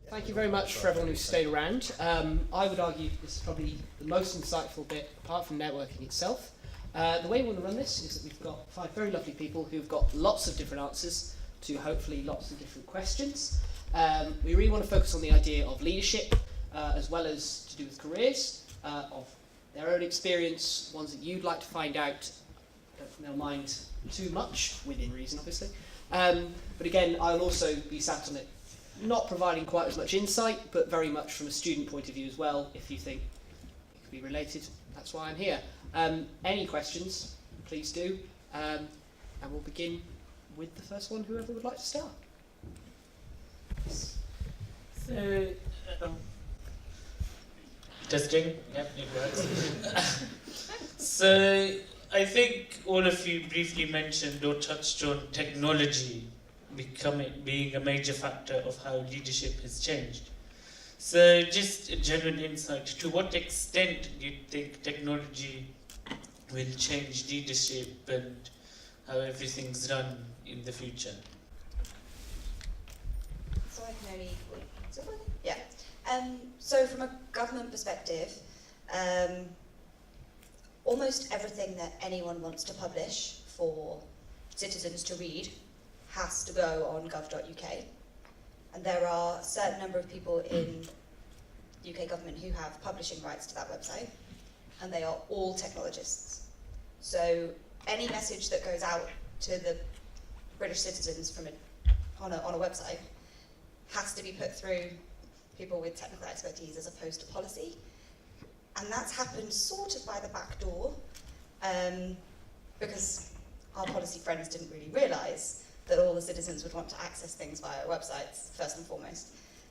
Thank you very much for everyone who stayed around. I would argue this is probably the most insightful bit, apart from networking itself. The way we want to run this is that we've got 5 very lovely people who've got lots of different answers to hopefully lots of different questions. We really want to focus on the idea of leadership, as well as to do with careers, of their own experience, ones that you'd like to find out. Don't mind too much, within reason obviously. But again, I'll also be sat on it, not providing quite as much insight, but very much from a student point of view as well. If you think it could be related, that's why I'm here. Any questions, please do. And we'll begin with the first one, whoever would like to start. So, testing, yep, it works. So, I think all of you briefly mentioned or touched on technology being a major factor of how leadership has changed. So, just a general insight, to what extent do you think technology will change leadership and how everything's run in the future? So I can only... Yeah. So from a government perspective, almost everything that anyone wants to publish for citizens to read has to go on gov.uk. And there are a certain number of people in UK government who have publishing rights to that website, and they are all technologists. So any message that goes out to the British citizens on a website has to be put through people with technical expertise as opposed to policy. And that's happened sort of by the back door, because our policy friends didn't really realise that all the citizens would want to access things via websites, first and foremost.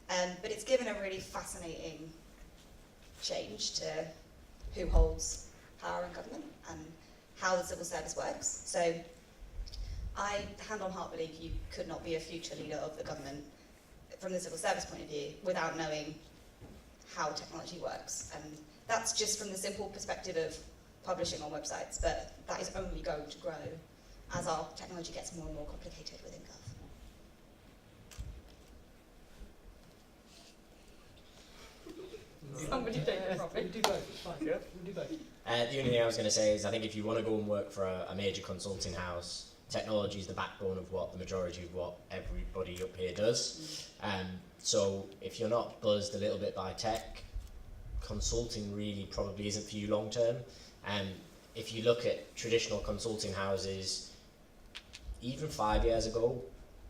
But it's given a really fascinating change to who holds power in government and how the civil service works. So I, hand on heart, believe you could not be a future leader of the government from the civil service point of view without knowing how technology works. And that's just from the simple perspective of publishing on websites, but that is only going to grow as our technology gets more and more complicated within Gov. Somebody take it from me. We'll do both, it's fine. Yeah, we'll do both. The only thing I was going to say is I think if you want to go and work for a major consulting house, technology is the backbone of the majority of what everybody up here does. So if you're not buzzed a little bit by tech, consulting really probably isn't for you long term. If you look at traditional consulting houses, even 5 years ago,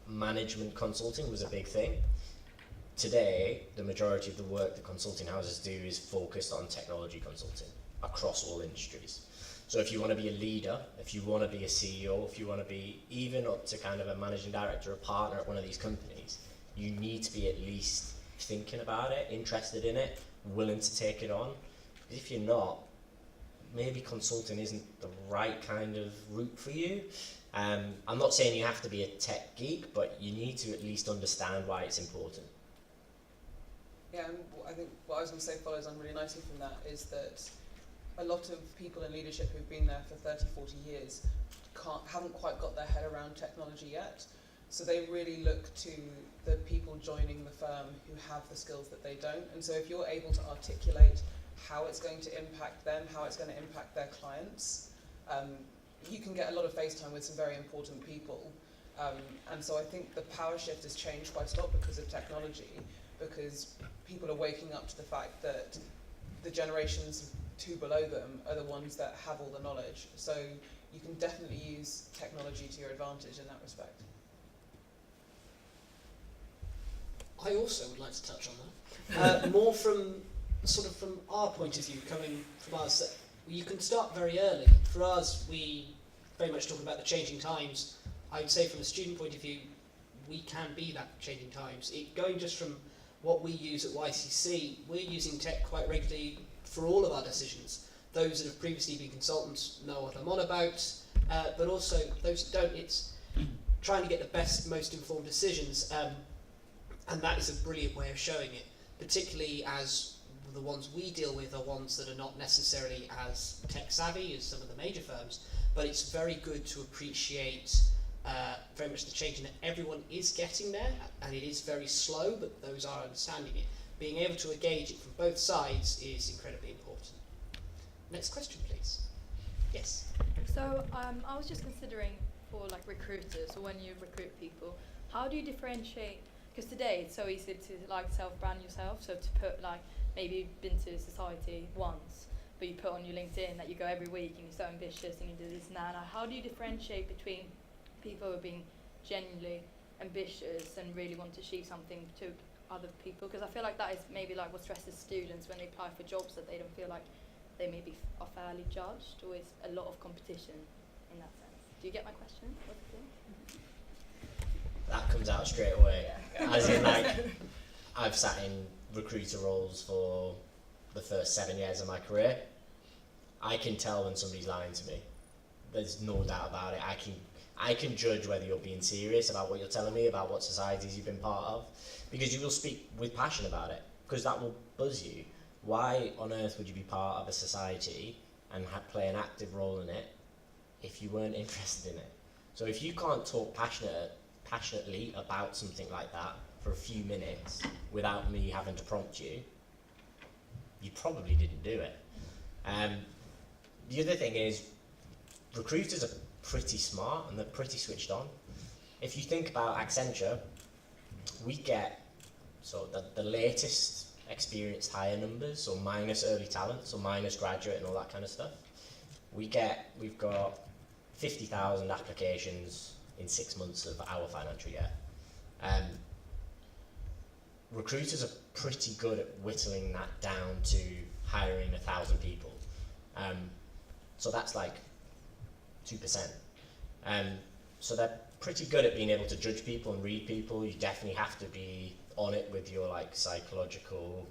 management consulting was a big thing. Today, the majority of the work that consulting houses do is focused on technology consulting across all industries. So if you want to be a leader, if you want to be a CEO, if you want to be even up to kind of a managing director or partner at one of these companies, you need to be at least thinking about it, interested in it, willing to take it on. Because if you're not, maybe consulting isn't the right kind of route for you. I'm not saying you have to be a tech geek, but you need to at least understand why it's important. Yeah, and I think what I was going to say follows on really nicely from that is that a lot of people in leadership who've been there for 30, 40 years haven't quite got their head around technology yet. So they really look to the people joining the firm who have the skills that they don't. And so if you're able to articulate how it's going to impact them, how it's going to impact their clients, you can get a lot of face time with some very important people. And so I think the power shift has changed quite a lot because of technology, because people are waking up to the fact that the generations 2 below them are the ones that have all the knowledge. So you can definitely use technology to your advantage in that respect. I also would like to touch on that. More from our point of view, coming from us, you can start very early. For us, we very much talk about the changing times. I'd say from a student point of view, we can be that changing times. Going just from what we use at YCC, we're using tech quite regularly for all of our decisions. Those that have previously been consultants know what I'm on about, but also those that don't, it's trying to get the best, most informed decisions. And that is a brilliant way of showing it, particularly as the ones we deal with are ones that are not necessarily as tech savvy as some of the major firms, but it's very good to appreciate very much the change in that everyone is getting there, and it is very slow, but those are understanding it. Being able to engage it from both sides is incredibly important. Next question, please. Yes. So I was just considering for like recruiters, or when you recruit people, how do you differentiate? Because today it's so easy to like self-brand yourself. So to put like, maybe you've been to society once, but you put on your LinkedIn that you go every week and you're so ambitious and you do this and that. Now, how do you differentiate between people who are being genuinely ambitious and really want to achieve something to other people? Because I feel like that is maybe like what stresses students when they apply for jobs, that they don't feel like they maybe are fairly judged, or is a lot of competition in that sense. Do you get my question? That comes out straight away. As in, like, I've sat in recruiter roles for the first 7 years of my career. I can tell when somebody's lying to me. There's no doubt about it. I can judge whether you're being serious about what you're telling me, about what societies you've been part of, because you will speak with passion about it, because that will buzz you. Why on earth would you be part of a society and play an active role in it if you weren't interested in it? So if you can't talk passionately about something like that for a few minutes without me having to prompt you, you probably didn't do it. The other thing is, recruiters are pretty smart and they're pretty switched on. If you think about Accenture, we get the latest experienced hire numbers, so minus early talent, so minus graduate and all that kind of stuff. We've got 50,000 applications in 6 months of our financial year. Recruiters are pretty good at whittling that down to hiring 1,000 people. So that's like 2%. So they're pretty good at being able to judge people and read people. You definitely have to be on it with your like psychological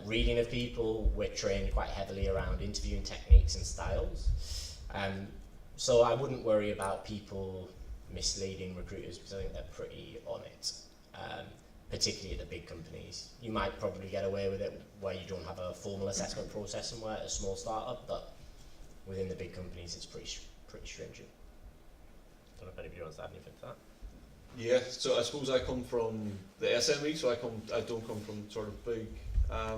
reading of people. We're trained quite heavily around interviewing techniques and styles. So I wouldn't worry about people misleading recruiters, because I think they're pretty on it. Particularly at the big companies. You might probably get away with it where you don't have a formal assessment process and we're a small startup, but within the big companies it's pretty stringent. I don't know if anybody wants to add anything to that. Yeah, so I suppose I come from the SME, so I don't come from sort of big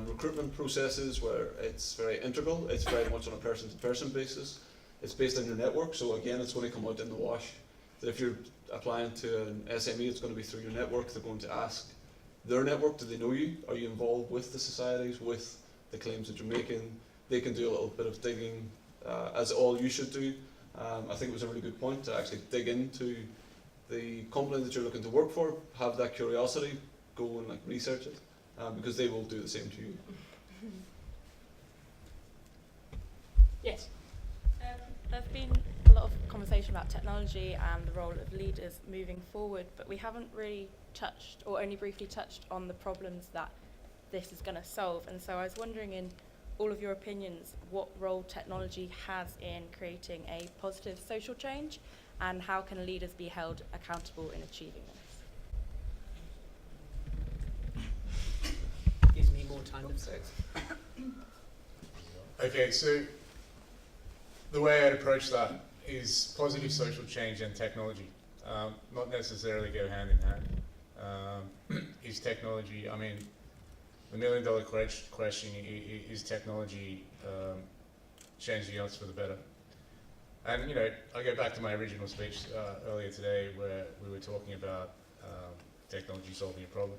recruitment processes where it's very integral. It's very much on a person-to-person basis. It's based on your network, so again, it's going to come out in the wash. That if you're applying to an SME, it's going to be through your network. They're going to ask their network, do they know you? Are you involved with the societies, with the claims that you're making? They can do a little bit of digging, as all you should do. I think it was a really good point to actually dig into the company that you're looking to work for, have that curiosity, go and like research it, because they will do the same to you. Yes. There's been a lot of conversation about technology and the role of leaders moving forward, but we haven't really touched, or only briefly touched, on the problems that this is going to solve. And so I was wondering, in all of your opinions, what role technology has in creating a positive social change, and how can leaders be held accountable in achieving this? Gives me more time than so. Okay, so the way I'd approach that is positive social change and technology. Not necessarily go hand in hand. Is technology, I mean, the $1 million question, is technology changing us for the better? And, you know, I go back to my original speech earlier today where we were talking about technology solving a problem.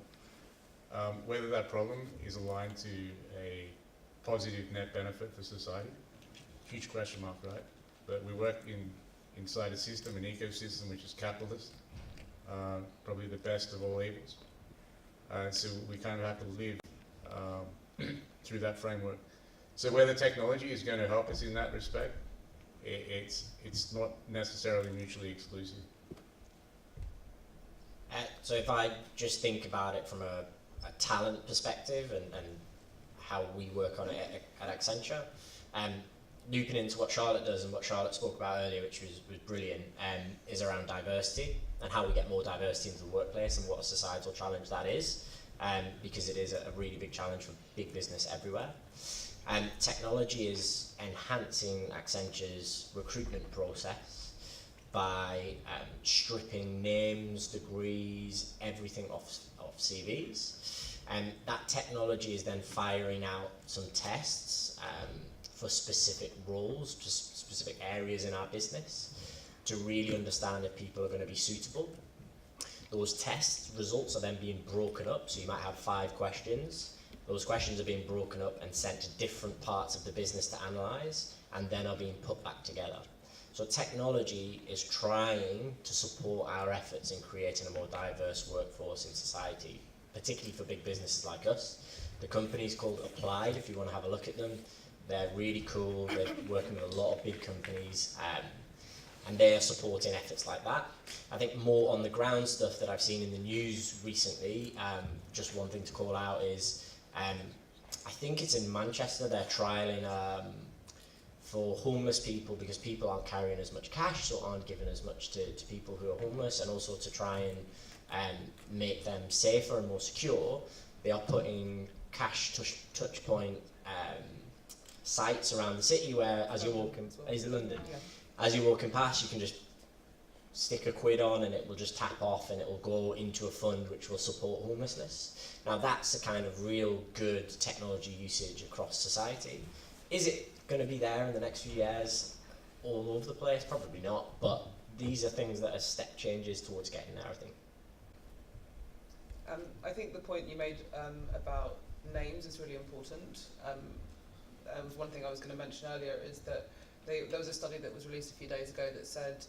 Whether that problem is aligned to a positive net benefit for society, huge question mark, right? But we work inside a system, an ecosystem which is capitalist, probably the best of all evils. So we kind of have to live through that framework. So whether technology is going to help us in that respect, it's not necessarily mutually exclusive. So if I just think about it from a talent perspective and how we work on it at Accenture, looping into what Charlotte does and what Charlotte spoke about earlier, which was brilliant, is around diversity and how we get more diversity into the workplace and what a societal challenge that is, because it is a really big challenge for big business everywhere. And technology is enhancing Accenture's recruitment process by stripping names, degrees, everything off CVs. And that technology is then firing out some tests for specific roles, just specific areas in our business, to really understand if people are going to be suitable. Those test results are then being broken up, so you might have 5 questions. Those questions are being broken up and sent to different parts of the business to analyse, and then are being put back together. So technology is trying to support our efforts in creating a more diverse workforce in society, particularly for big businesses like us. The company's called Applied, if you want to have a look at them. They're really cool, they're working with a lot of big companies, and they are supporting efforts like that. I think more on the ground stuff that I've seen in the news recently, just one thing to call out is, I think it's in Manchester, they're trialling for homeless people, because people aren't carrying as much cash, so aren't giving as much to people who are homeless, and also to try and make them safer and more secure. They are putting cash touch point sites around the city where, as you're walking, is it London? Yeah. As you're walking past, you can just stick a quid on and it will just tap off and it will go into a fund which will support homelessness. Now that's a kind of real good technology usage across society. Is it going to be there in the next few years all over the place? Probably not, but these are things that are step changes towards getting there, I think. I think the point you made about names is really important. Was one thing I was going to mention earlier is that there was a study that was released a few days ago that said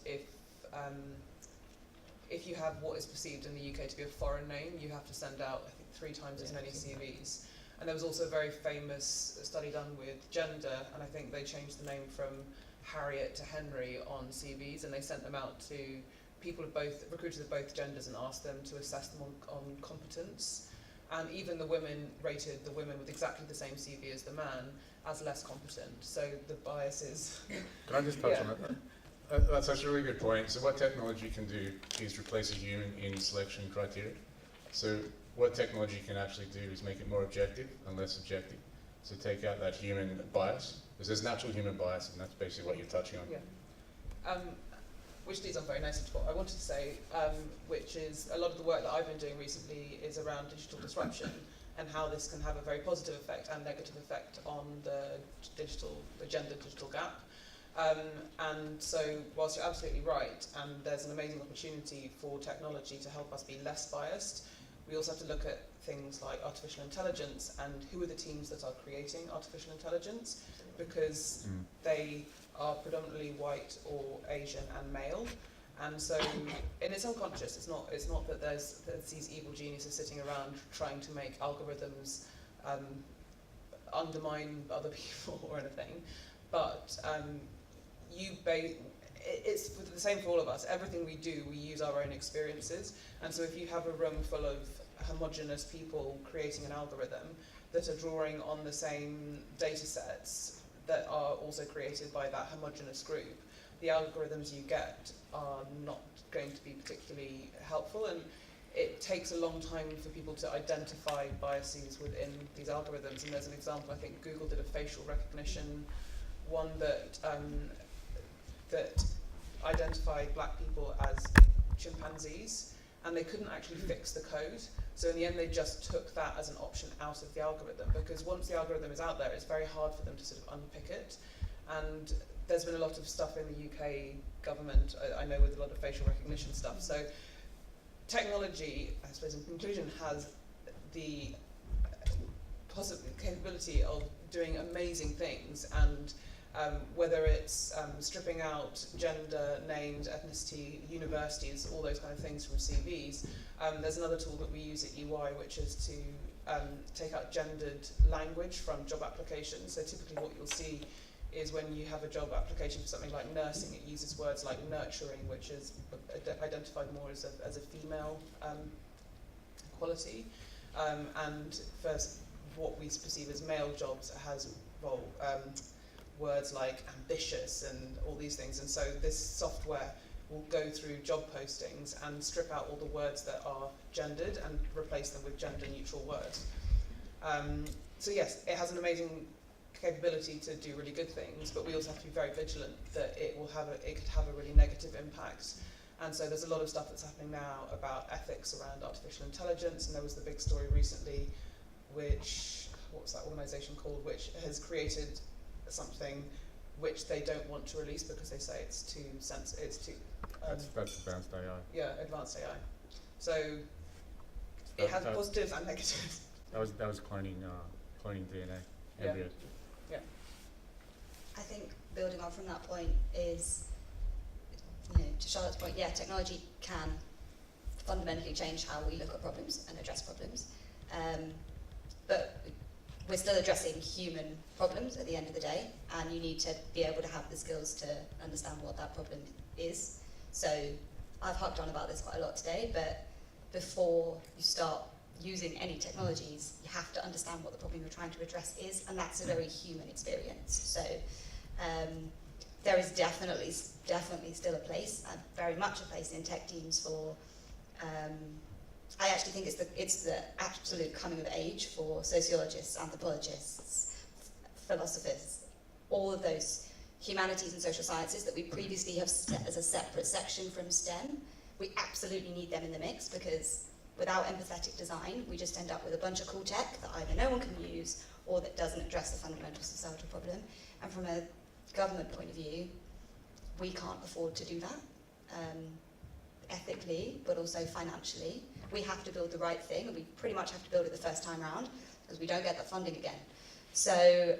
if you have what is perceived in the UK to be a foreign name, you have to send out, I think, 3 times as many CVs. And there was also a very famous study done with gender, and I think they changed the name from Harriet to Henry on CVs, and they sent them out to people of both, recruiters of both genders, and asked them to assess them on competence. And even the women rated the women with exactly the same CV as the man as less competent. So the bias is... Can I just touch on that? That's actually a really good point. So what technology can do is replace a human in selection criteria. So what technology can actually do is make it more objective and less subjective. So take out that human bias, because there's natural human bias, and that's basically what you're touching on. Yeah. Which leads on very nicely to what I wanted to say, which is a lot of the work that I've been doing recently is around digital disruption and how this can have a very positive effect and negative effect on the gender digital gap. And so whilst you're absolutely right, and there's an amazing opportunity for technology to help us be less biased, we also have to look at things like artificial intelligence and who are the teams that are creating artificial intelligence, because they are predominantly white or Asian and male. And so, and it's unconscious, it's not that there's these evil geniuses sitting around trying to make algorithms undermine other people or anything, but it's the same for all of us. Everything we do, we use our own experiences, and so if you have a room full of homogenous people creating an algorithm that are drawing on the same data sets that are also created by that homogenous group, the algorithms you get are not going to be particularly helpful, and it takes a long time for people to identify biases within these algorithms. And there's an example, I think Google did a facial recognition one that that identified black people as chimpanzees, and they couldn't actually fix the code. So in the end, they just took that as an option out of the algorithm, because once the algorithm is out there, it's very hard for them to sort of unpick it. And there's been a lot of stuff in the UK government, I know, with a lot of facial recognition stuff. So technology, I suppose in conclusion, has the possible capability of doing amazing things, and whether it's stripping out gender, names, ethnicity, universities, all those kind of things from CVs. There's another tool that we use at EY, which is to take out gendered language from job applications. So typically what you'll see is when you have a job application for something like nursing, it uses words like nurturing, which is identified more as a female quality. And for what we perceive as male jobs, it has words like ambitious and all these things. And so this software will go through job postings and strip out all the words that are gendered and replace them with gender neutral words. So yes, it has an amazing capability to do really good things, but we also have to be very vigilant that it could have a really negative impact. And so there's a lot of stuff that's happening now about ethics around artificial intelligence, and there was the big story recently, which, what was that organisation called, which has created something which they don't want to release because they say it's too That's advanced AI. yeah, advanced AI. So it has positives and negatives. That was cloning DNA Yeah. embryos. I think building on from that point is, to Charlotte's point, yeah, technology can fundamentally change how we look at problems and address problems. But we're still addressing human problems at the end of the day, and you need to be able to have the skills to understand what that problem is. So I've harped on about this quite a lot today, but before you start using any technologies, you have to understand what the problem you're trying to address is, and that's a very human experience. So there is definitely still a place, very much a place in tech teams for. I actually think it's the absolute coming of age for sociologists, anthropologists, philosophers, all of those humanities and social sciences that we previously have set as a separate section from STEM. We absolutely need them in the mix, because without empathetic design, we just end up with a bunch of cool tech that either no one can use or that doesn't address the fundamental societal problem. And from a government point of view, we can't afford to do that, ethically, but also financially. We have to build the right thing, and we pretty much have to build it the first time round, because we don't get that funding again. So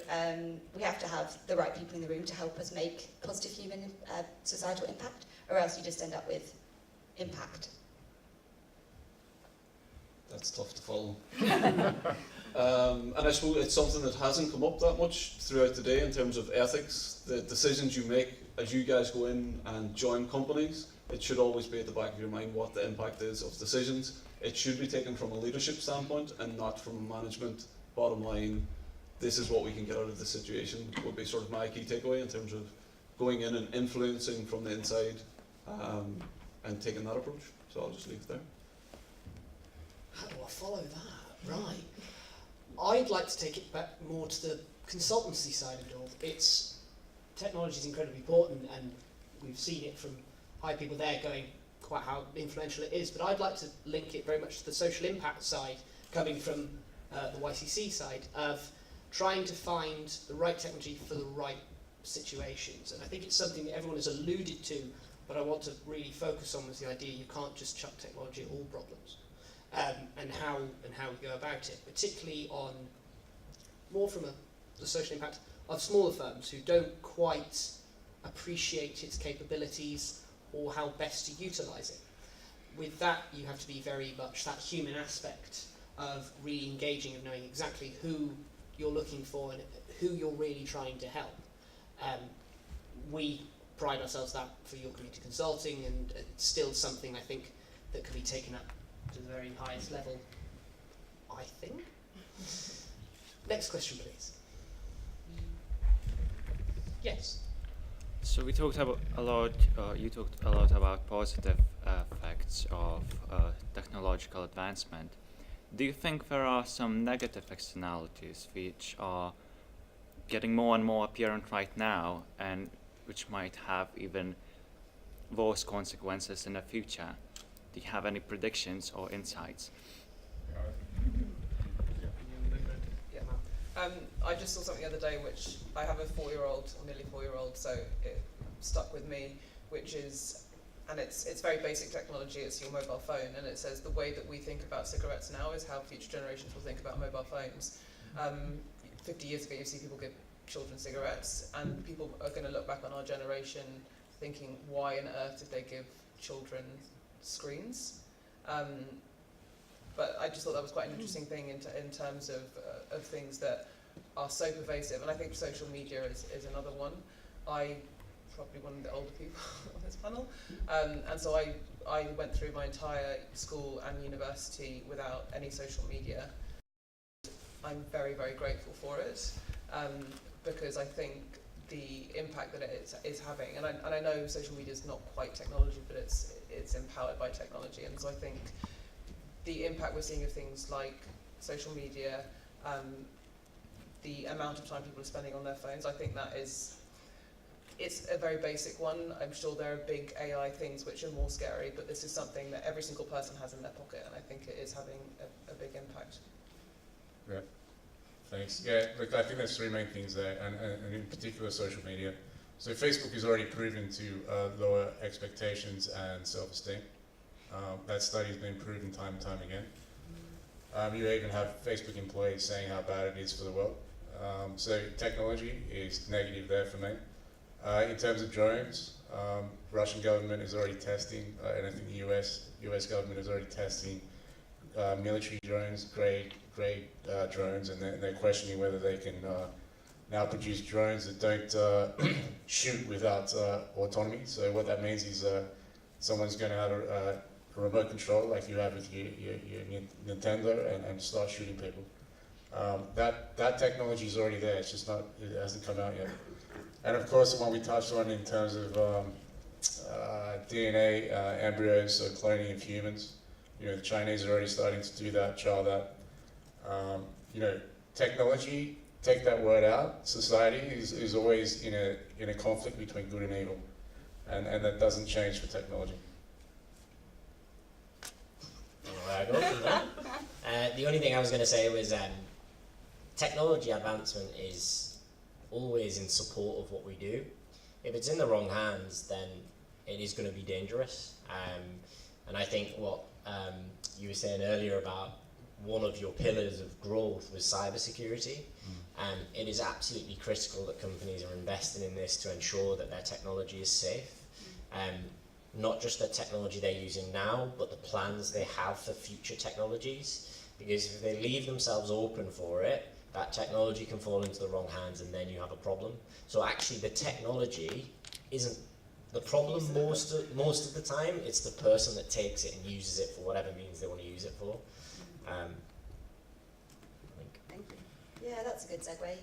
we have to have the right people in the room to help us make positive human societal impact, or else you just end up with impact. That's tough to follow. And I suppose it's something that hasn't come up that much throughout the day in terms of ethics. The decisions you make as you guys go in and join companies, it should always be at the back of your mind what the impact is of decisions. It should be taken from a leadership standpoint and not from a management. Bottom line, this is what we can get out of the situation, would be sort of my key takeaway in terms of going in and influencing from the inside, and taking that approach. So I'll just leave it there. How do I follow that? Right. I'd like to take it back more to the consultancy side of it all. Technology is incredibly important, and we've seen it from high people there going quite how influential it is, but I'd like to link it very much to the social impact side, coming from the YCC side, of trying to find the right technology for the right situations. And I think it's something that everyone has alluded to, but I want to really focus on was the idea you can't just chuck technology at all problems. And how we go about it, particularly on more from the social impact of smaller firms who don't quite appreciate its capabilities or how best to utilise it. With that, you have to be very much that human aspect of really engaging, of knowing exactly who you're looking for and who you're really trying to help. We pride ourselves that for your community consulting, and it's still something I think that can be taken up to the very highest level, I think. Next question, please. Yes. So we talked about a lot. You talked a lot about positive effects of technological advancement. Do you think there are some negative externalities which are getting more and more apparent right now, and which might have even worse consequences in the future? Do you have any predictions or insights? I just saw something the other day, which I have a 4-year-old, or nearly 4-year-old, so it stuck with me, which is, and it's very basic technology, it's your mobile phone, and it says the way that we think about cigarettes now is how future generations will think about mobile phones. 50 years ago, you see people give children cigarettes, and people are going to look back on our generation thinking, why on earth did they give children screens? But I just thought that was quite an interesting thing in terms of things that are so pervasive, and I think social media is another one. I'm probably one of the older people on this panel, and so I went through my entire school and university without any social media. I'm very, very grateful for it, because I think the impact that it is having, and I know social media is not quite technology, but it's empowered by technology, and so I think the impact we're seeing of things like social media, the amount of time people are spending on their phones. I think that is, it's a very basic one. I'm sure there are big AI things which are more scary, but this is something that every single person has in their pocket, and I think it is having a big impact. Yeah, thanks. Yeah, look, I think there's three main things there, and in particular social media. So Facebook is already proven to lower expectations and self-esteem. That study's been proven time and time again. You even have Facebook employees saying how bad it is for the world. So technology is negative there for me. In terms of drones, Russian government is already testing, and I think the US government is already testing military drones, grade drones, and they're questioning whether they can now produce drones that don't shoot without autonomy. So what that means is someone's going to have a remote control like you have with your Nintendo and start shooting people. That technology is already there. It's just not. It hasn't come out yet. And of course, the one we touched on in terms of DNA embryos, so cloning of humans. You know, the Chinese are already starting to do that, trial that. You know, technology. Take that word out. Society is always in a conflict between good and evil, and that doesn't change for technology. Where I go from there. The only thing I was going to say was technology advancement is always in support of what we do. If it's in the wrong hands, then it is going to be dangerous. And I think what you were saying earlier about one of your pillars of growth was cybersecurity. It is absolutely critical that companies are investing in this to ensure that their technology is safe. Not just the technology they're using now, but the plans they have for future technologies. Because if they leave themselves open for it, that technology can fall into the wrong hands and then you have a problem. So actually the technology isn't the problem most of the time, it's the person that takes it and uses it for whatever means they want to use it for. Thank you. Yeah, that's a good segue.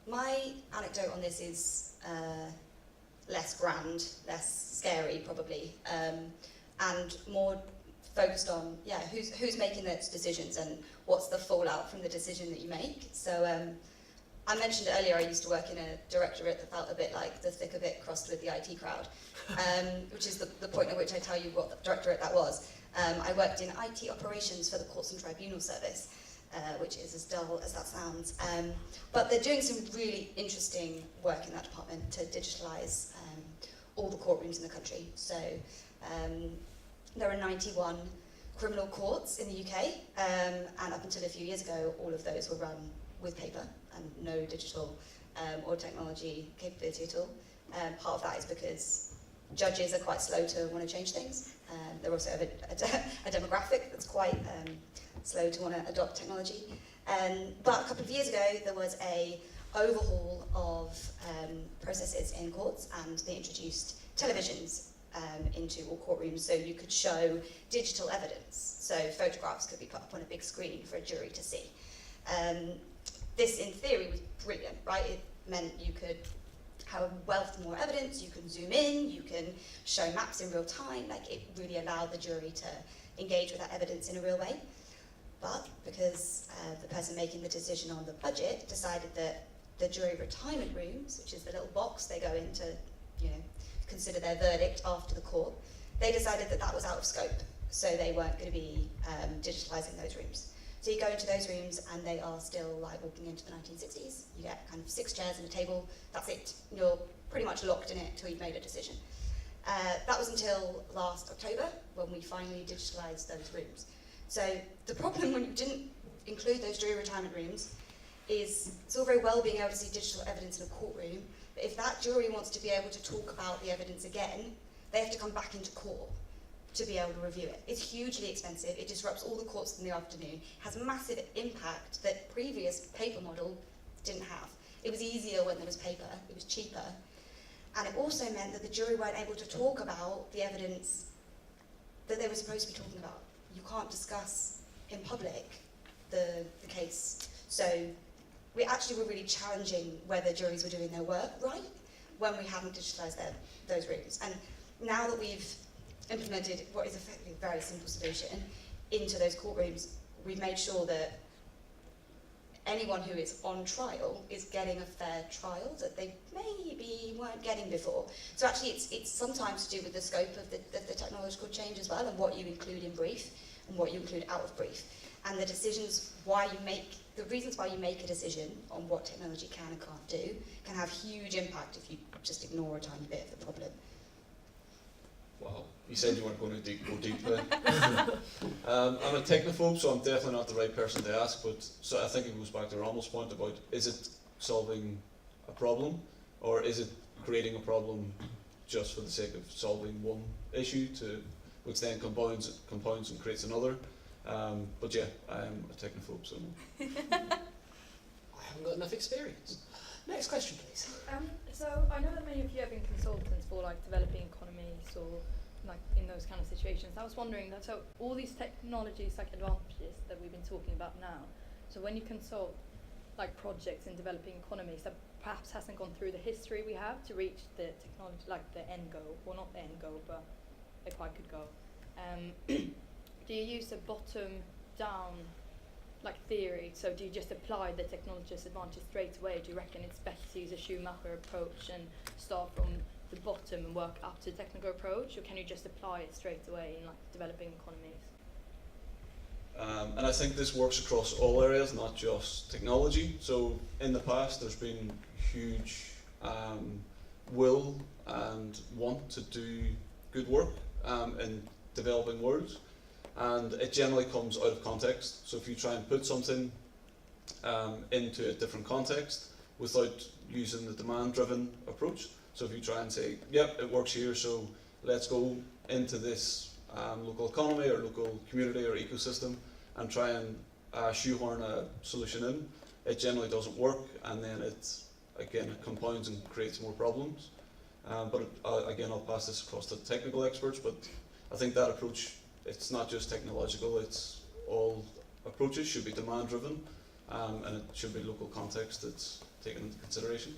My anecdote on this is less grand, less scary probably, and more focused on who's making those decisions and what's the fallout from the decision that you make. So I mentioned earlier I used to work in a directorate that felt a bit like the thick of it crossed with the IT crowd, which is the point at which I tell you what the directorate that was. I worked in IT operations for the Courts and Tribunal Service, which is as dull as that sounds. But they're doing some really interesting work in that department to digitalise all the courtrooms in the country. So there are 91 criminal courts in the UK, and up until a few years ago, all of those were run with paper and no digital or technology capability at all. Part of that is because judges are quite slow to want to change things. They're also a demographic that's quite slow to want to adopt technology. But a couple of years ago, there was a overhaul of processes in courts, and they introduced televisions into all courtrooms so you could show digital evidence. So photographs could be put up on a big screen for a jury to see. This, in theory, was brilliant, right? It meant you could have a wealth more evidence, you can zoom in, you can show maps in real time, like it really allowed the jury to engage with that evidence in a real way. But because the person making the decision on the budget decided that the jury retirement rooms, which is the little box they go in to, consider their verdict after the court, they decided that that was out of scope, so they weren't going to be digitalising those rooms. So you go into those rooms and they are still like walking into the 1960s. You get kind of 6 chairs and a table, that's it. You're pretty much locked in it till you've made a decision. That was until last October when we finally digitalised those rooms. So the problem when you didn't include those jury retirement rooms is it's all very well being able to see digital evidence in a courtroom, but if that jury wants to be able to talk about the evidence again, they have to come back into court to be able to review it. It's hugely expensive, it disrupts all the courts in the afternoon, has massive impact that previous paper model didn't have. It was easier when there was paper, it was cheaper, and it also meant that the jury weren't able to talk about the evidence that they were supposed to be talking about. You can't discuss in public the case. So we actually were really challenging whether juries were doing their work right when we hadn't digitalised those rooms. And now that we've implemented what is effectively a very simple solution into those courtrooms, we've made sure that anyone who is on trial is getting a fair trial that they maybe weren't getting before. So actually it's sometimes to do with the scope of the technological change as well, and what you include in brief and what you include out of brief. And the decisions the reasons why you make a decision on what technology can and can't do can have huge impact if you just ignore a tiny bit of the problem. Wow, you said you weren't going to go deep then. I'm a technophobe, so I'm definitely not the right person to ask, but so I think it goes back to Romel's point about, is it solving a problem, or is it creating a problem just for the sake of solving one issue, which then compounds and creates another? But yeah, I am a technophobe, so I haven't got enough experience. Next question, please. So I know that many of you have been consultants for like developing economies or like in those kind of situations. I was wondering that, so all these technologies, like advantages that we've been talking about now, so when you consult like projects in developing economies that perhaps hasn't gone through the history we have to reach the technology, like the end goal, well not the end goal, but a quite good goal. Do you use a bottom-down like theory? So do you just apply the technologist advantage straight away? Do you reckon it's better to use a Schumacher approach and start from the bottom and work up to the technical approach, or can you just apply it straight away in like developing economies? And I think this works across all areas, not just technology. So in the past, there's been huge will and want to do good work in developing worlds, and it generally comes out of context. So if you try and put something into a different context without using the demand-driven approach, so if you try and say, yep, it works here, so let's go into this local economy or local community or ecosystem and try and shoehorn a solution in, it generally doesn't work, and then it compounds and creates more problems. But again, I'll pass this across to technical experts, but I think that approach, it's not just technological, it's all approaches should be demand driven, and it should be local context that's taken into consideration.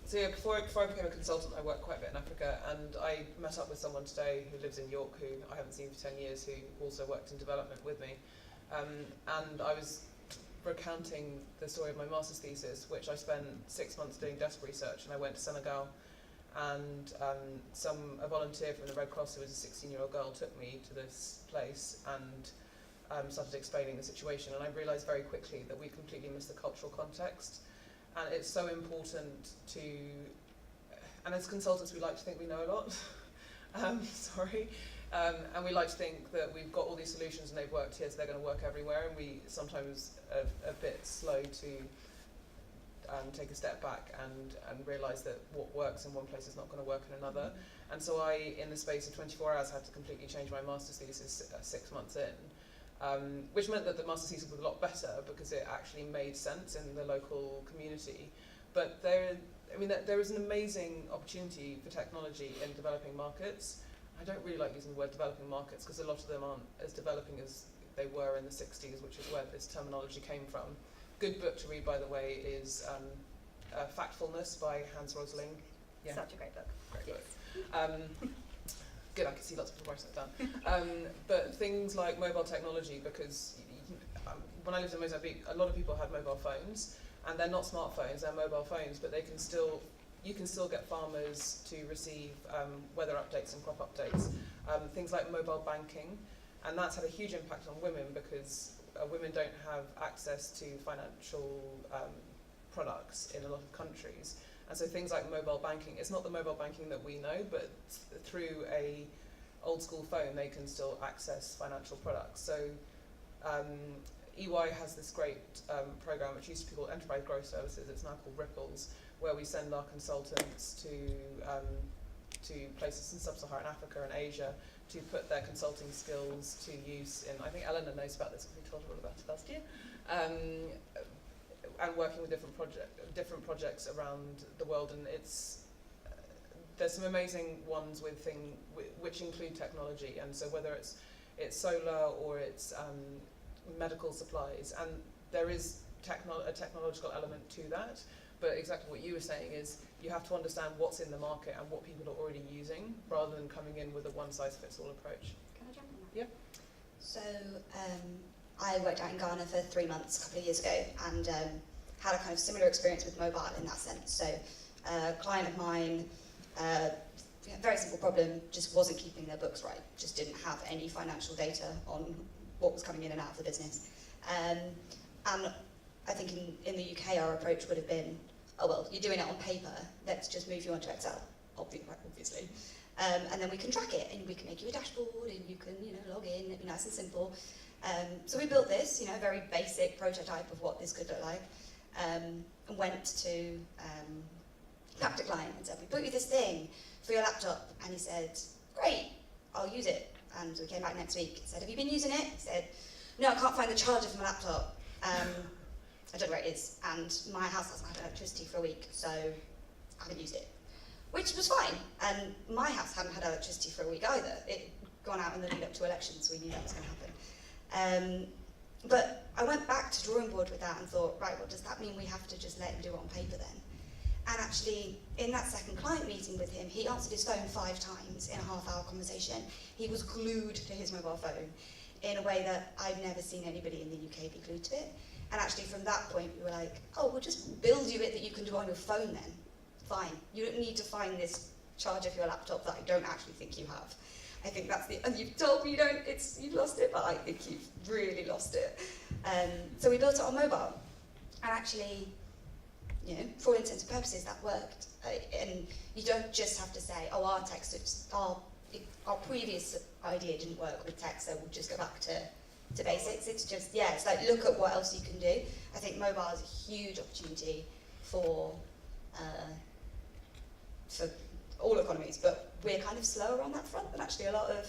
So yeah, before I became a consultant, I worked quite a bit in Africa, and I met up with someone today who lives in York, who I haven't seen for 10 years, who also worked in development with me. And I was recounting the story of my master's thesis, which I spent 6 months doing desk research, and I went to Senegal, and a volunteer from the Red Cross, who was a 16-year-old girl, took me to this place and started explaining the situation, and I realised very quickly that we completely missed the cultural context. And it's so important to, and as consultants we like to think we know a lot, and we like to think that we've got all these solutions and they've worked here, so they're going to work everywhere, and we sometimes are a bit slow to take a step back and realise that what works in one place is not going to work in another. And so I, in the space of 24 hours, had to completely change my master's thesis 6 months in. Which meant that the master's thesis was a lot better because it actually made sense in the local community. But there is an amazing opportunity for technology in developing markets. I don't really like using the word developing markets because a lot of them aren't as developing as they were in the 60s, which is where this terminology came from. Good book to read, by the way, is Factfulness by Hans Rosling. Yeah. Such a great book. Great book. Good, I can see lots of people writing that down. But things like mobile technology, because when I lived in Mozambique, a lot of people had mobile phones, and they're not smartphones, they're mobile phones, but you can still get farmers to receive weather updates and crop updates. Things like mobile banking, and that's had a huge impact on women because women don't have access to financial products in a lot of countries. And so things like mobile banking, it's not the mobile banking that we know, but through a old school phone they can still access financial products. So EY has this great program which used to be called Enterprise Growth Services, it's now called Ripples, where we send our consultants to places in sub-Saharan Africa and Asia to put their consulting skills to use in, I think Eleanor knows about this because we told her all about it last year, and working with different projects around the world, and there's some amazing ones which include technology, and so whether it's solar or it's medical supplies, and there is a technological element to that, but exactly what you were saying is you have to understand what's in the market and what people are already using rather than coming in with a one-size-fits-all approach. Can I jump on that? Yeah. So I worked out in Ghana for 3 months a couple of years ago and had a kind of similar experience with mobile in that sense. So a client of mine, very simple problem, just wasn't keeping their books right, just didn't have any financial data on what was coming in and out of the business. And I think in the UK our approach would have been, oh well, you're doing it on paper, let's just move you onto Excel, obviously. And then we can track it and we can make you a dashboard and you can log in, it'd be nice and simple. So we built this, a very basic prototype of what this could look like, and went to tapped a client and said, we built you this thing for your laptop. And he said, great, I'll use it. And we came back next week, said, have you been using it? He said, no, I can't find the charger for my laptop. I don't know where it is, and my house hasn't had electricity for a week, so I haven't used it. Which was fine, and my house hadn't had electricity for a week either. It'd gone out in the lead up to elections, so we knew that was going to happen. But I went back to drawing board with that and thought, right, well, does that mean we have to just let him do it on paper then? And actually, in that second client meeting with him, he answered his phone 5 times in a half-hour conversation. He was glued to his mobile phone in a way that I've never seen anybody in the UK be glued to it. And actually, from that point, we were like, oh, we'll just build you it that you can do on your phone then. Fine. You don't need to find this charger for your laptop that I don't actually think you have. I think that's and you've told me you've lost it, but I think you've really lost it. So we built it on mobile. And actually, for all intents and purposes, that worked. And you don't just have to say, oh, our previous idea didn't work with text, so we'll just go back to basics. It's just, it's like, look at what else you can do. I think mobile is a huge opportunity for all economies, but we're kind of slower on that front than actually a lot of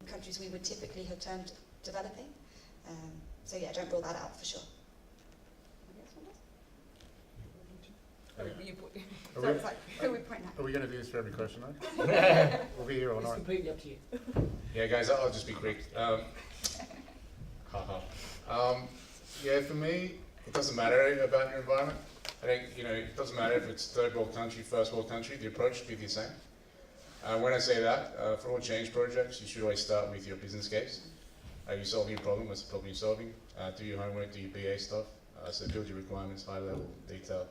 countries we would typically have termed developing. So don't rule that out for sure. Are Who we point at? we going to do this for every question though? We'll be here all It's night. completely up to you. Yeah, guys, I'll just be quick. For me, it doesn't matter about your environment. I think, it doesn't matter if it's third world country, first world country, the approach should be the same. When I say that, for all change projects, you should always start with your business case. Are you solving a problem? What's the problem you're solving? Do your homework, do your BA stuff. So build your requirements, high level, detail,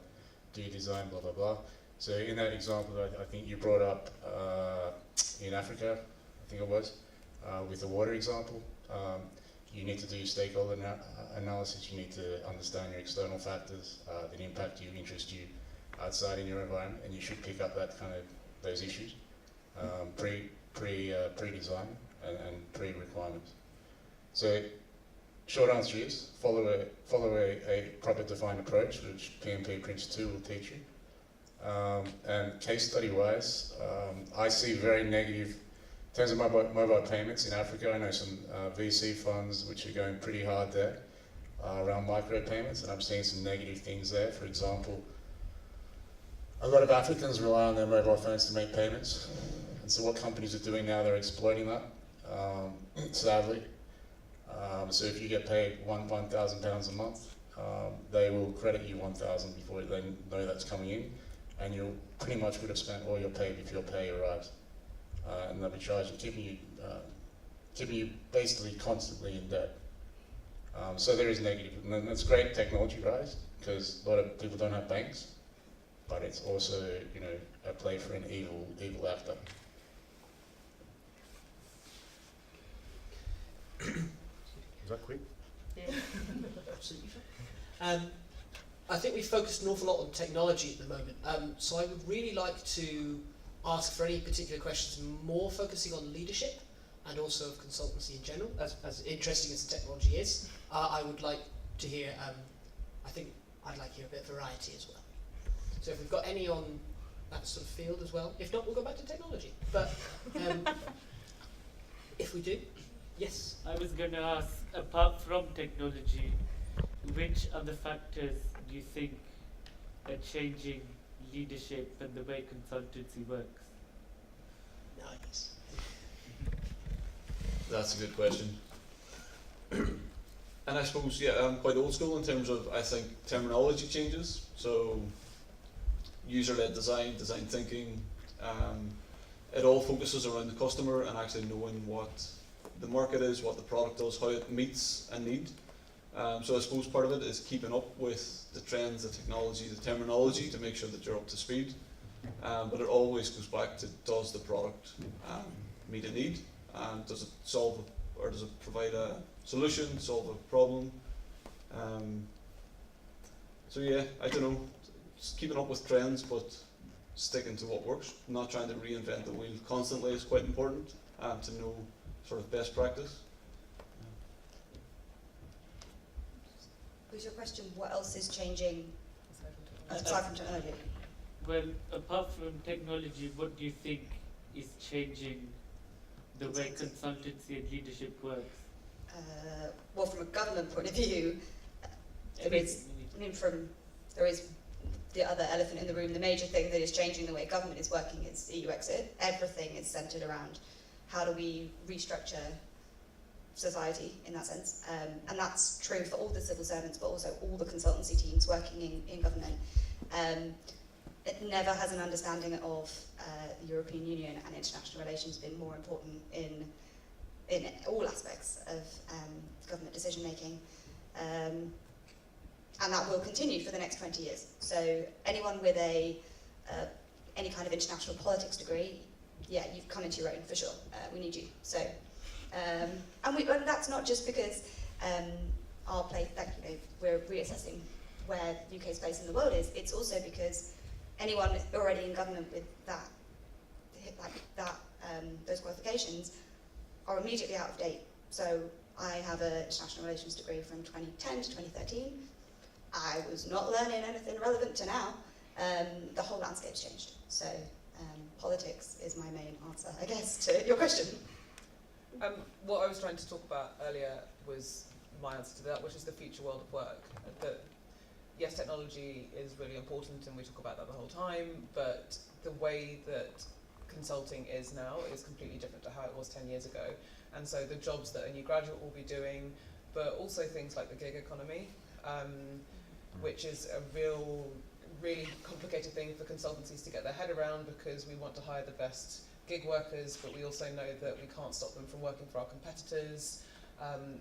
do your design, blah, blah, blah. So in that example, I think you brought up in Africa, I think it was, with the water example, you need to do your stakeholder analysis, you need to understand your external factors that impact you, interest you outside in your environment, and you should pick up that those issues pre-design and pre-requirements. So short answer is follow a proper defined approach, which PMP Prince 2 will teach you. And case study wise, I see very negative. In terms of mobile payments in Africa, I know some VC funds which are going pretty hard there around micropayments, and I'm seeing some negative things there. For example, a lot of Africans rely on their mobile phones to make payments, and so what companies are doing now, they're exploiting that, sadly. So if you get paid £1,000 a month, they will credit you 1,000 before they know that's coming in, and you pretty much would have spent all your pay before your pay arrives. And they'll be charging, keeping you basically constantly in debt. So there is negative, and that's great technology-wise, because a lot of people don't have banks, but it's also, a play for an evil actor. Is that quick? Yeah. Absolutely fine. I think we've focused an awful lot on technology at the moment, so I would really like to ask for any particular questions more focusing on leadership and also of consultancy in general, as interesting as the technology is. I would like to hear, I'd like to hear a bit of variety as well. So if we've got any on that sort of field as well, if not, we'll go back to technology. But if we do, yes? I was going to ask, apart from technology, which other factors do you think are changing leadership and the way consultancy works? Nice. That's a good question. And I suppose, I'm quite old school in terms of, I think, terminology changes. So, user-led design thinking, it all focuses around the customer and actually knowing what the market is, what the product does, how it meets a need. So I suppose part of it is keeping up with the trends, the technology, the terminology to make sure that you're up to speed. But it always goes back to, does the product meet a need? And does it solve, or does it provide a solution, solve a problem? So yeah, I don't know, just keeping up with trends, but sticking to what works. Not trying to reinvent the wheel constantly is quite important, to know sort of best practice. Was your question, what else is changing aside from technology? Well, apart from technology, what do you think is changing the way consultancy and leadership works? Well, from a government point of view, there is the other elephant in the room. The major thing that is changing the way government is working is EU exit. Everything is centred around how do we restructure society in that sense. And that's true for all the civil servants, but also all the consultancy teams working in government. It never has an understanding of the European Union and international relations been more important in all aspects of government decision making. And that will continue for the next 20 years. So anyone with any kind of international politics degree, yeah, you've come into your own for sure. We need you. So, and that's not just because our place, we're reassessing where the UK's place in the world is. It's also because anyone already in government with those qualifications are immediately out of date. So I have an international relations degree from 2010 to 2013. I was not learning anything relevant to now. The whole landscape's changed. So politics is my main answer, I guess, to your question. What I was trying to talk about earlier was my answer to that, which is the future world of work. That yes, technology is really important, and we talk about that the whole time, but the way that consulting is now is completely different to how it was 10 years ago. And so the jobs that a new graduate will be doing, but also things like the gig economy, which is a really complicated thing for consultancies to get their head around, because we want to hire the best gig workers, but we also know that we can't stop them from working for our competitors.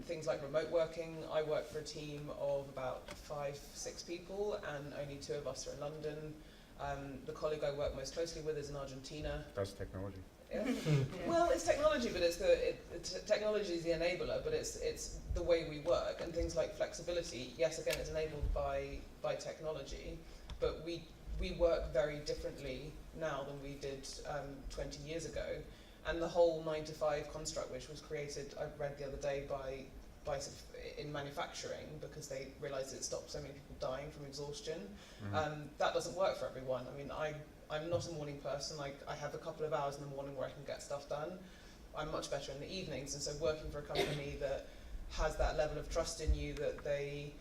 Things like remote working. I work for a team of about 5-6 people, and only 2 of us are in London. The colleague I work most closely with is in Argentina. That's technology. Yeah. Well, it's technology, but technology is the enabler, but it's the way we work, and things like flexibility. Yes, again, it's enabled by technology, but we work very differently now than we did 20 years ago. And the whole 9-to-5 construct, which was created, I read the other day, by in manufacturing, because they realised it stopped so many people dying from exhaustion. That doesn't work for everyone. I mean, I'm not a morning person. I have a couple of hours in the morning where I can get stuff done. I'm much better in the evenings, and so working for a company that has that level of trust in you, that they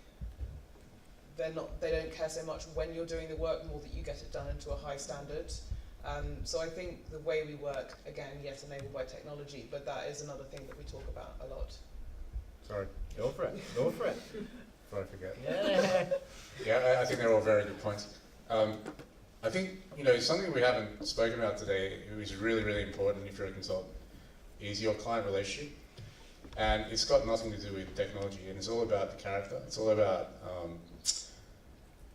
don't care so much when you're doing the work, more that you get it done into a high standard. So I think the way we work, again, yes, enabled by technology, but that is another thing that we talk about a lot. Sorry. Go for it. Go for it. Before I forget. Yeah. Yeah, I think they're all very good points. I think, something we haven't spoken about today, which is really, really important if you're a consultant, is your client relationship. And it's got nothing to do with technology, and it's all about the character. It's all about,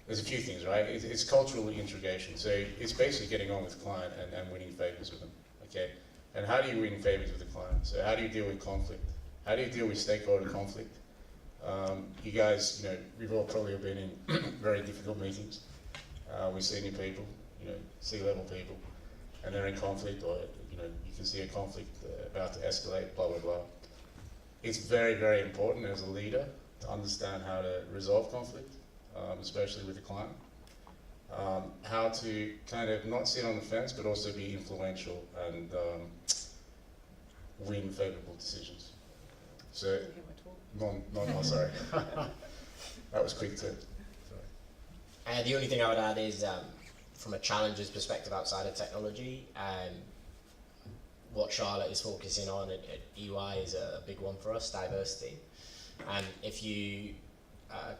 there's a few things, right? It's cultural integration. So it's basically getting on with the client and winning favors with them, okay? And how do you win favors with the client? So how do you deal with conflict? How do you deal with stakeholder conflict? You guys, we've all probably been in very difficult meetings with senior people, C-level people, and they're in conflict, or you can see a conflict about to escalate, blah, blah, blah. It's very, very important as a leader to understand how to resolve conflict, especially with the client. How to kind of not sit on the fence, but also be influential and win favourable decisions. So, sorry. That was quick too. Sorry. The only thing I would add is, from a challenger's perspective outside of technology, what Charlotte is focusing on at EY is a big one for us, diversity. And if you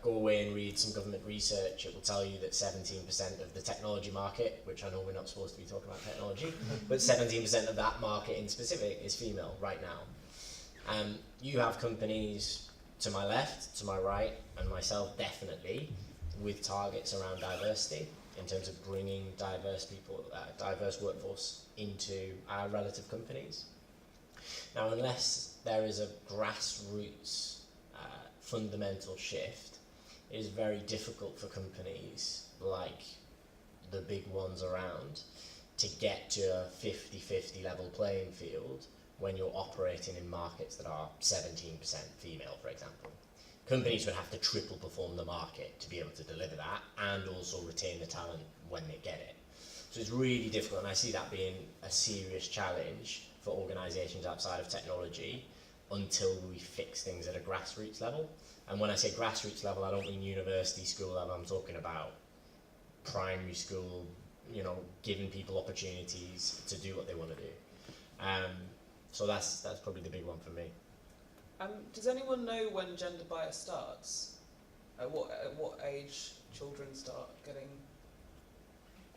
go away and read some government research, it will tell you that 17% of the technology market, which I know we're not supposed to be talking about technology, but 17% of that market in specific is female right now. You have companies to my left, to my right, and myself definitely, with targets around diversity in terms of bringing diverse people, diverse workforce into our relative companies. Now, unless there is a grassroots fundamental shift, it is very difficult for companies like the big ones around to get to a 50-50 level playing field when you're operating in markets that are 17% female, for example. Companies would have to triple perform the market to be able to deliver that and also retain the talent when they get it. So it's really difficult, and I see that being a serious challenge for organisations outside of technology until we fix things at a grassroots level. And when I say grassroots level, I don't mean university school level, I'm talking about primary school, you know, giving people opportunities to do what they want to do. So that's probably the big one for me. Does anyone know when gender bias starts? At what age children start getting?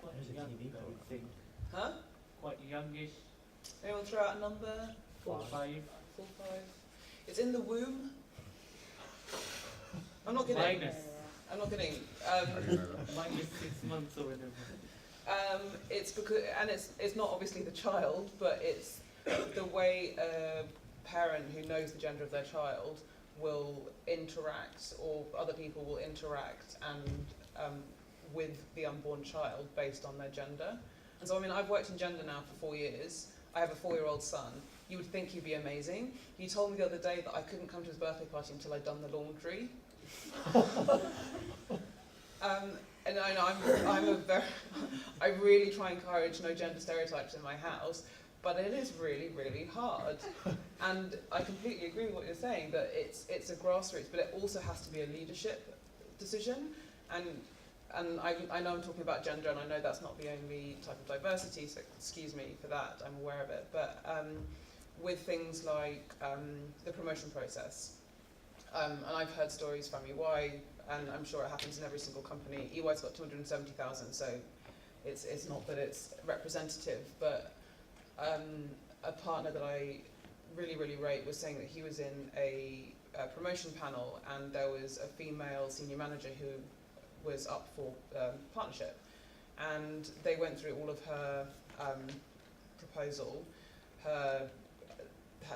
Quite young, I would think. Huh? Quite youngish. Anyone throw out a number? 4 or 5. 4, 5. It's in the womb. I'm not kidding. Minus. I'm not kidding. Minus 6 months or whatever. It's because, and it's not obviously the child, but it's the way a parent who knows the gender of their child will interact, or other people will interact and with the unborn child based on their gender. And so, I mean, I've worked in gender now for 4 years. I have a 4-year-old son. You would think he'd be amazing. He told me the other day that I couldn't come to his birthday party until I'd done the laundry. And I know I really try and encourage no gender stereotypes in my house, but it is really, really hard. And I completely agree with what you're saying, that it's a grassroots, but it also has to be a leadership decision. And I know I'm talking about gender, and I know that's not the only type of diversity, so excuse me for that, I'm aware of it. But with things like the promotion process, and I've heard stories from EY, and I'm sure it happens in every single company. EY's got 270,000, so it's not that it's representative, but a partner that I really, really rate was saying that he was in a promotion panel, and there was a female senior manager who was up for partnership, and they went through all of her proposal, her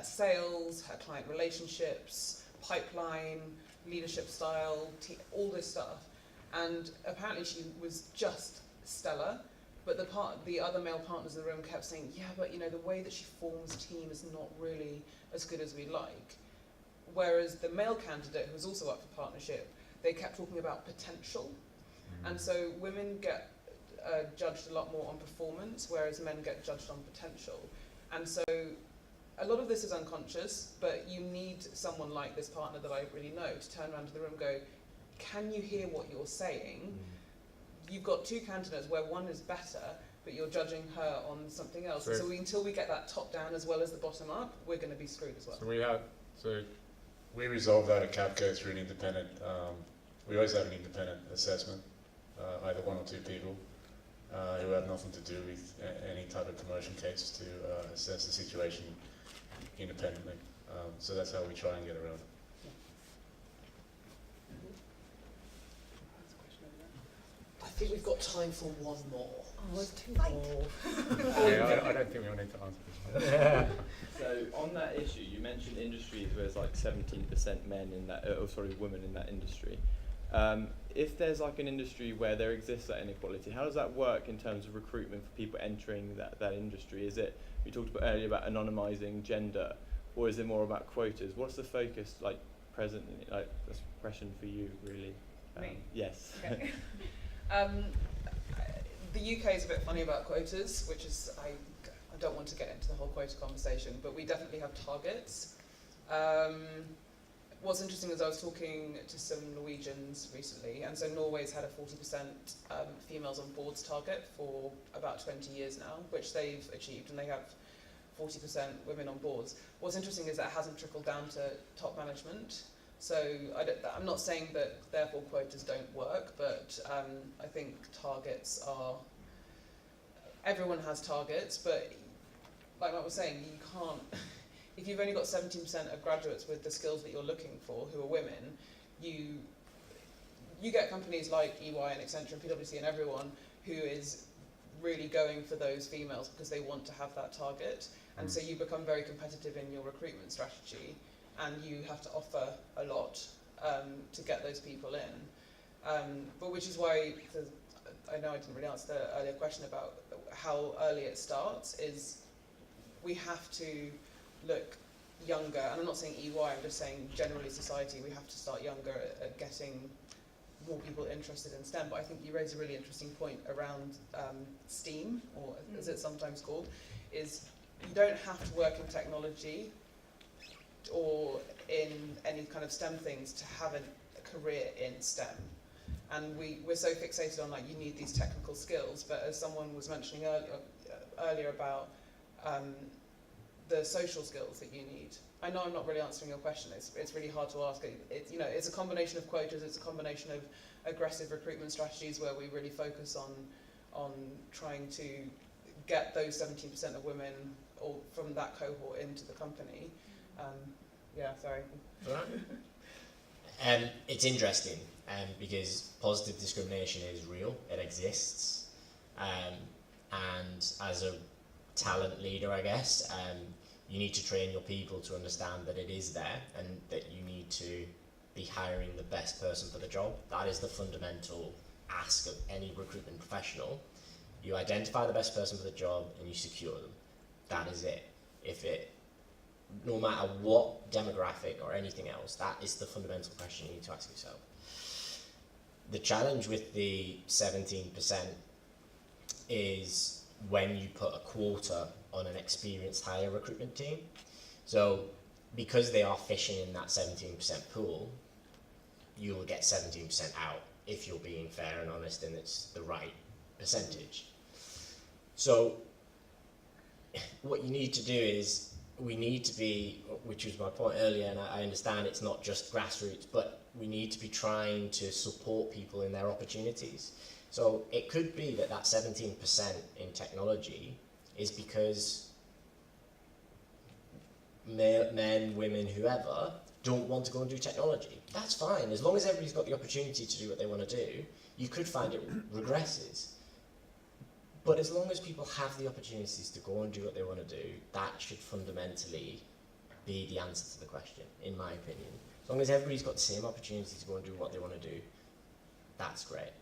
sales, her client relationships, pipeline, leadership style, all this stuff, and apparently she was just stellar, but the other male partners in the room kept saying, yeah, but you know, the way that she forms team is not really as good as we like. Whereas the male candidate, who was also up for partnership, they kept talking about potential. And so women get judged a lot more on performance, whereas men get judged on potential. And so a lot of this is unconscious, but you need someone like this partner that I really know to turn around to the room and go, can you hear what you're saying? You've got 2 candidates where one is better, but you're judging her on something else. So until we get that top down as well as the bottom up, we're going to be screwed as well. So we resolve that at Capco through an independent, we always have an independent assessment, either 1 or 2 people who have nothing to do with any type of promotion case to assess the situation independently. So that's how we try and get around it. I think we've got time for one more. Oh, it's too I don't think we need to answer this one. So on that issue, you mentioned industries where there's like 17% men in that, women in that industry. If there's like an industry where there exists that inequality, how does that work in terms of recruitment for people entering that industry? Is it, we talked about earlier about anonymizing gender, or is it more about quotas? What's the focus like present, like that's a question for you really? Me? Yes. Okay. The UK is a bit funny about quotas, which is, I don't want to get into the whole quota conversation, but we definitely have targets. What's interesting is I was talking to some Norwegians recently, and so Norway's had a 40% females on boards target for about 20 years now, which they've achieved, and they have 40% women on boards. What's interesting is that hasn't trickled down to top management. So I'm not saying that therefore quotas don't work, but I think targets are, everyone has targets, but like I was saying, if you've only got 17% of graduates with the skills that you're looking for who are women, you get companies like EY and Accenture and PwC and everyone who is really going for those females because they want to have that target, and so you become very competitive in your recruitment strategy, and you have to offer a lot to get those people in. But which is why, I know I didn't really answer the earlier question about how early it starts, is we have to look younger, and I'm not saying EY, I'm just saying generally society, we have to start younger at getting more people interested in STEM. But I think you raise a really interesting point around STEAM, or as it's sometimes called, is you don't have to work in technology or in any kind of STEM things to have a career in STEM. And we're so fixated on like you need these technical skills, but as someone was mentioning earlier about the social skills that you need. I know I'm not really answering your question. It's really hard to ask. It's a combination of quotas. It's a combination of aggressive recruitment strategies where we really focus on trying to get those 17% of women or from that cohort into the company. Sorry. It's interesting because positive discrimination is real. It exists, and as a talent leader, I guess, you need to train your people to understand that it is there and that you need to be hiring the best person for the job. That is the fundamental ask of any recruitment professional. You identify the best person for the job and you secure them. That is it. No matter what demographic or anything else, that is the fundamental question you need to ask yourself. The challenge with the 17% is when you put a quota on an experienced hire recruitment team. So because they are fishing in that 17% pool, you will get 17% out if you're being fair and honest and it's the right percentage. So what you need to do is, we need to be, which was my point earlier, and I understand it's not just grassroots, but we need to be trying to support people in their opportunities. So it could be that 17% in technology is because men, women, whoever, don't want to go and do technology. That's fine, as long as everybody's got the opportunity to do what they want to do. You could find it regresses. But as long as people have the opportunities to go and do what they want to do, that should fundamentally be the answer to the question, in my opinion. As long as everybody's got the same opportunity to go and do what they want to do, that's great.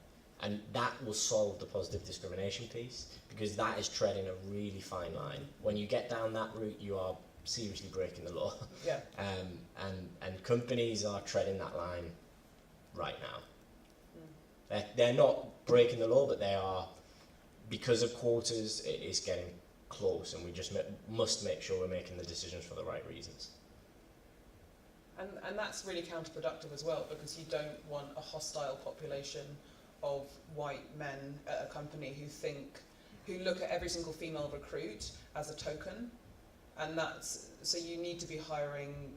And that will solve the positive discrimination piece, because that is treading a really fine line. When you get down that route, you are seriously breaking the law. Yeah. And companies are treading that line right now. They're not breaking the law, but they are, because of quotas, it is getting close, and we just must make sure we're making the decisions for the right reasons. And that's really counterproductive as well, because you don't want a hostile population of white men at a company who look at every single female recruit as a token, and so you need to be hiring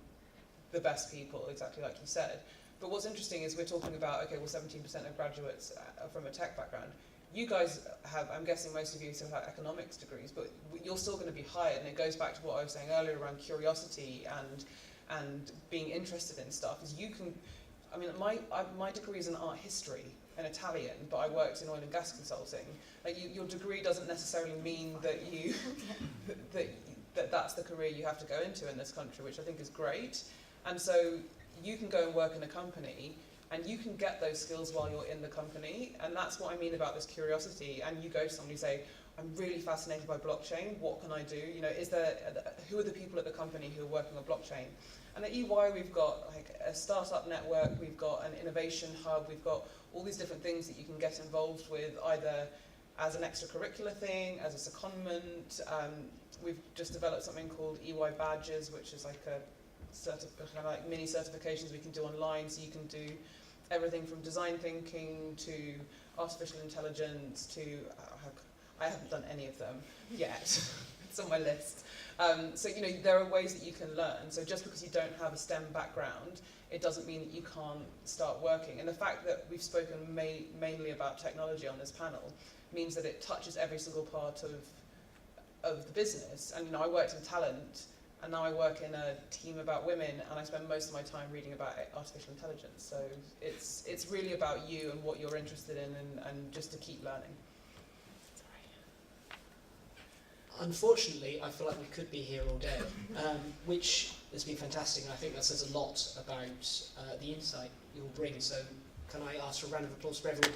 the best people, exactly like you said. But what's interesting is we're talking about, 17% of graduates are from a tech background. You guys have, I'm guessing most of you still have economics degrees, but you're still going to be hired, and it goes back to what I was saying earlier around curiosity and being interested in stuff. Is you can, my degree is in art history and Italian, but I worked in oil and gas consulting. Like your degree doesn't necessarily mean that you that's the career you have to go into in this country, which I think is great. And so you can go and work in a company, and you can get those skills while you're in the company, and that's what I mean about this curiosity. And you go to somebody and say, I'm really fascinated by blockchain, what can I do? Who are the people at the company who are working on blockchain? And at EY we've got like a startup network, we've got an innovation hub, we've got all these different things that you can get involved with, either as an extracurricular thing, as a secondment. We've just developed something called EY Badges, which is like a mini certifications we can do online, so you can do everything from design thinking to artificial intelligence to, I haven't done any of them yet, it's on my list. So there are ways that you can learn. So just because you don't have a STEM background, it doesn't mean that you can't start working. And the fact that we've spoken mainly about technology on this panel means that it touches every single part of the business. And I worked in talent, and now I work in a team about women, and I spend most of my time reading about artificial intelligence. So it's really about you and what you're interested in, and just to keep learning. Unfortunately, I feel like we could be here all day, which has been fantastic, and I think that says a lot about the insight you'll bring. So can I ask for a round of applause for everyone?